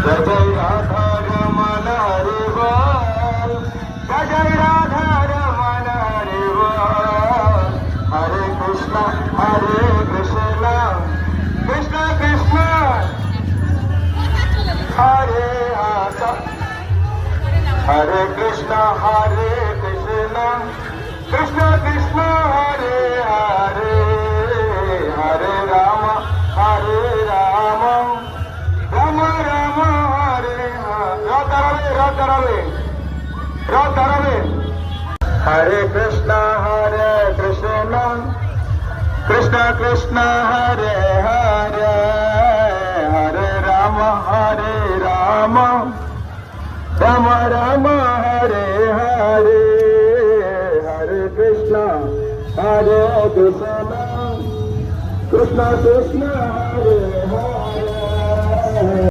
जय राधा रमण हरे बोल, जय राधा रमण हरे बोल। हरे कृष्णा कृष्ण कृष्ण हरे हरे, हरे कृष्णा कृष्ण कृष्ण हरे हरे, हरे राम राम राम हरे हरे। राधा हरे कृष्ण कृष्ण कृष्ण हरे हरे, हरे राम राम राम हरे हरे, हरे कृष्ण कृष्ण कृष्ण हरे हरे।